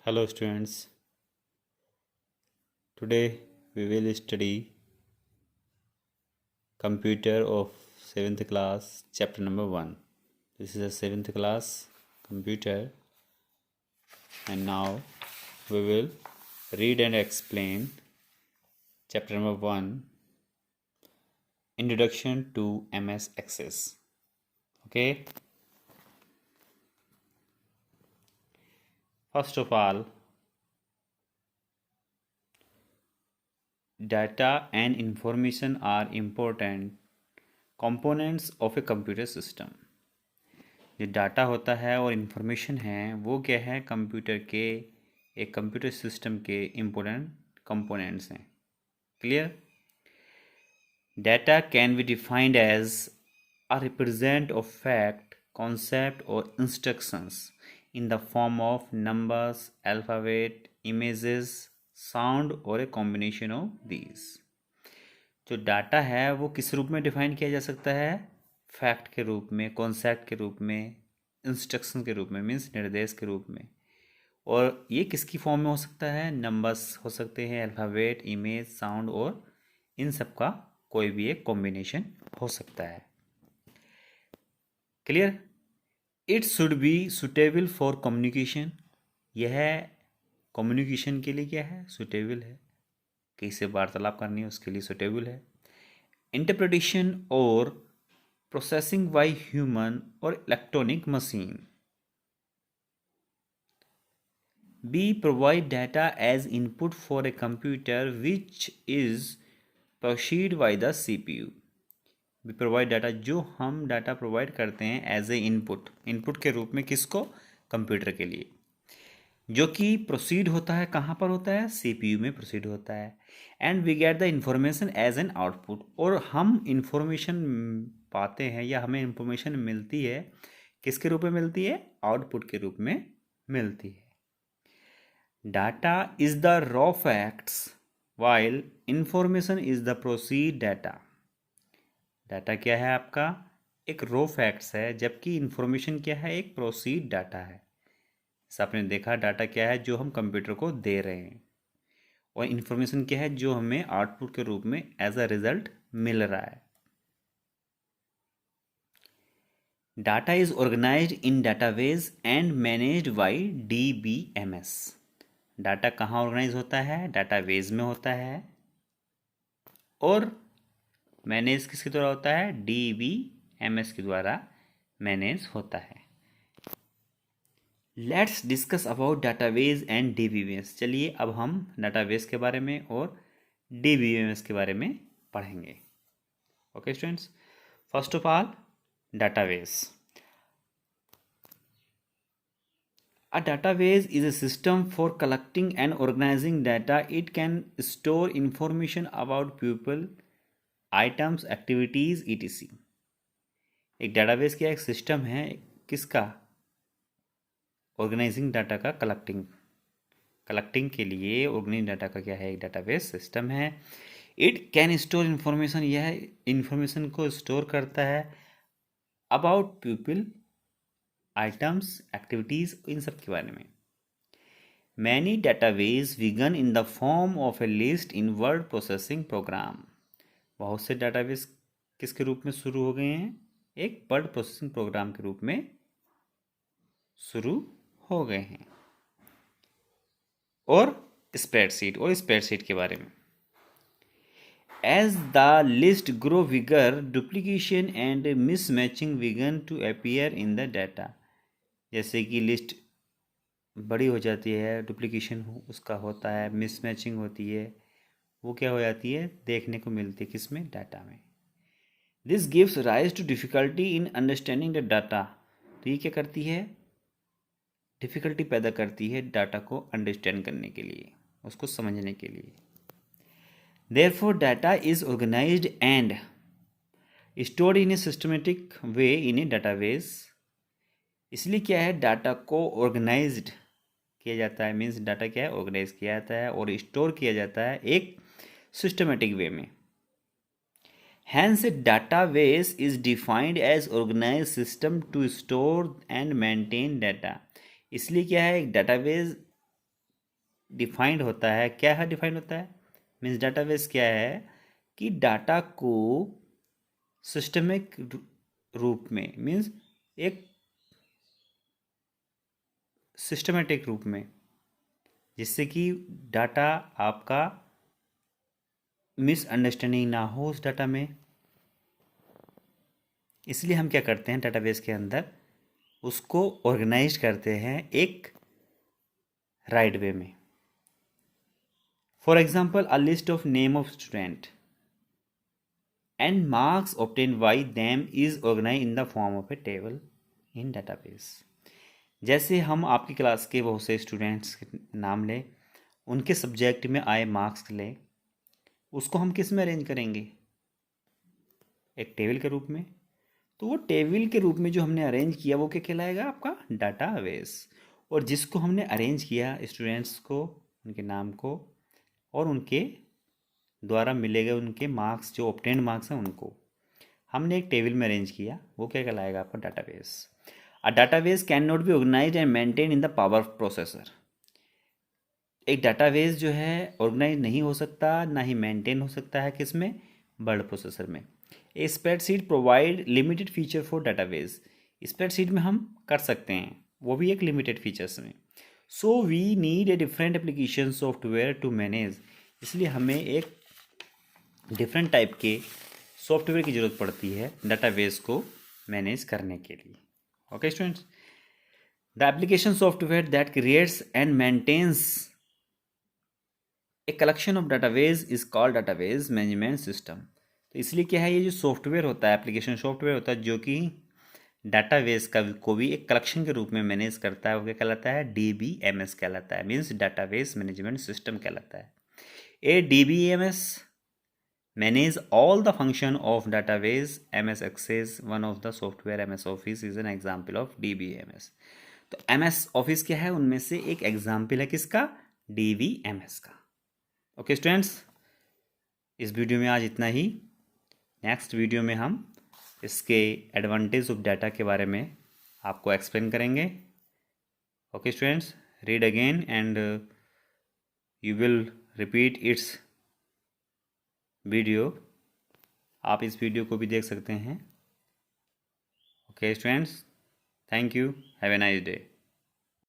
Hello students, today we will study computer of 7th class chapter number 1. This is a 7th class computer and now we will read and explain chapter number 1, Introduction to MS Access. Okay, first of all, data and information are important components of a computer system. जो data होता है और information है वो क्या है, computer के एक कंप्यूटर सिस्टम के इम्पोर्टेंट कंपोनेंट्स हैं. Clear? Data can be defined as a represent of fact, concept और instructions in the form of numbers, alphabet, images, sound और ए कॉम्बिनेशन ऑफ दीज. जो डाटा है वो किस रूप में डिफाइन किया जा सकता है? फैक्ट के रूप में, कॉन्सेप्ट के रूप में, इंस्ट्रक्शन के रूप में, मीन्स निर्देश के रूप में. और ये किसकी फॉर्म में हो सकता है? नंबर्स हो सकते हैं, अल्फ़ाबेट, इमेज, साउंड और इन सब का कोई भी एक कॉम्बिनेशन हो सकता है. Clear? It should be suitable for communication. यह कम्युनिकेशन के लिए क्या है? सुटेबल है. किसी से वार्तालाप करनी है उसके लिए सुटेबल है. इंटरप्रिटेशन और प्रोसेसिंग बाय ह्यूमन और electronic machine. Be provide data as input for a computer which is proceed by the CPU. Be provide data, जो हम डाटा प्रोवाइड करते हैं एज ए इनपुट, इनपुट के रूप में किसको? कंप्यूटर के लिए, जो कि प्रोसीड होता है. कहाँ पर होता है? CPU में प्रोसीड होता है. And we get the information as an output. और हम इंफॉर्मेशन पाते हैं या हमें इंफॉर्मेशन मिलती है किसके रूप में मिलती है? आउटपुट के रूप में मिलती है. Data is the raw facts while information is the proceed data. Data क्या है आपका? एक रॉ फैक्ट्स है, जबकि इंफॉर्मेशन क्या है? एक प्रोसीड डाटा है. आपने देखा डाटा क्या है? जो हम कंप्यूटर को दे रहे हैं. और इन्फॉर्मेशन क्या है? जो हमें आउटपुट के रूप में एज अ रिजल्ट मिल रहा है. Data is organised in database and managed by DBMS. Data कहाँ ऑर्गेनाइज होता है? डाटाबेस में होता है. और मैनेज किसके द्वारा होता है? DBMS के द्वारा मैनेज होता है. Let's discuss about database and DBMS. चलिए अब हम डाटाबेस के बारे में और DBMS के बारे में पढ़ेंगे. Okay students, first of all database. A database is a system for collecting and organizing data. It can store information about people, items, activities, etc. एक डाटाबेस क्या एक सिस्टम है किसका? ऑर्गेनाइजिंग डाटा का, कलेक्टिंग के लिए ऑर्गेनाइजिंग डाटा का क्या है? एक डाटाबेस सिस्टम है. It can store information. यह इन्फॉर्मेशन को स्टोर करता है अबाउट पीपल, आइटम्स, एक्टिविटीज़, इन सब के बारे में. Many database began in the form of a list in word processing program. बहुत से डाटाबेस किसके रूप में शुरू हो गए हैं? एक वर्ड प्रोसेसिंग प्रोग्राम के रूप में शुरू हो गए हैं. और स्प्रेडशीट के बारे में. As the list grow bigger, duplication and mismatching begin to appear in the data. जैसे कि लिस्ट बड़ी हो जाती है, डुप्लीकेशन उसका होता है, मिसमैचिंग होती है, वो क्या हो जाती है? देखने को मिलती है किसमें? डाटा में. This gives rise to difficulty in understanding the data. तो ये क्या करती है? डिफ़िकल्टी पैदा करती है डाटा को अंडरस्टैंड करने के लिए, उसको समझने के लिए. Therefore data is organised and stored in a systematic way in a database. इसलिए क्या है? डाटा को ऑर्गेनाइज्ड किया जाता है, मीन्स डाटा क्या है? ऑर्गेनाइज किया जाता है और स्टोर किया जाता है एक सिस्टमेटिक वे में. Hence, a database is defined as organized system to store and maintain data. इसलिए क्या है? एक डाटाबेस डिफाइंड होता है, क्या है डिफाइंड होता है, मीन्स डाटाबेस क्या है कि डाटा को सिस्टमिक रूप में, मीन्स एक सिस्टमेटिक रूप में, जिससे कि डाटा आपका मिसअंडरस्टैंडिंग ना हो उस डाटा में। इसलिए हम क्या करते हैं डाटाबेस के अंदर, उसको ऑर्गेनाइज करते हैं एक राइट वे में। For example, a list of name of student and marks obtained by them is organized in the form of a table in database। जैसे हम आपकी क्लास के बहुत से स्टूडेंट्स के नाम लें, उनके सब्जेक्ट में आए मार्क्स लें, उसको हम किस में अरेंज करेंगे, एक टेबल के रूप में। तो वो टेबल के रूप में जो हमने अरेंज किया वो क्या कहलाएगा, आपका डाटाबेस। और जिसको हमने अरेंज किया स्टूडेंट्स को, उनके नाम को और उनके द्वारा मिले गए उनके मार्क्स, जो ऑब्टेन्ड मार्क्स हैं उनको हमने एक टेबल में अरेंज किया, वो क्या कहलाएगा आपका database. A database can not be organise and maintain in the power processor. एक डाटाबेस जो है ऑर्गेनाइज नहीं हो सकता, ना ही मेंटेन हो सकता है किसमें, वर्ड प्रोसेसर में। A spreadsheet provide limited feature for database. Spreadsheet में हम कर सकते हैं, वो भी एक लिमिटेड फीचर्स में। So we need a different application software to manage. इसलिए हमें एक डिफरेंट टाइप के सॉफ्टवेयर की ज़रूरत पड़ती है डाटाबेस को मैनेज करने के लिए। Okay students, the application software that creates and maintains a collection of database is called database management system. तो इसलिए क्या है, ये जो सॉफ्टवेयर होता है, एप्लीकेशन सॉफ्टवेयर होता है जो कि डाटाबेस का को भी एक कलेक्शन के रूप में मैनेज करता है, वो क्या कहलाता है, DBMS कहलाता है, मीन्स डाटाबेस मैनेजमेंट सिस्टम कहलाता है। ए DBMS manage all the function of database। MS Access, one of the software, MS Office is an example of DBMS। तो MS Office क्या है, उनमें से एक एग्जाम्पल है किसका, DBMS का। ओके स्टूडेंट्स, इस वीडियो में आज इतना ही। नेक्स्ट वीडियो में हम इसके एडवांटेज ऑफ डाटा के बारे में आपको एक्सप्लेन करेंगे। Okay students, read again and you will repeat it's video. आप इस वीडियो को भी देख सकते हैं। Okay students, thank you, have a nice day.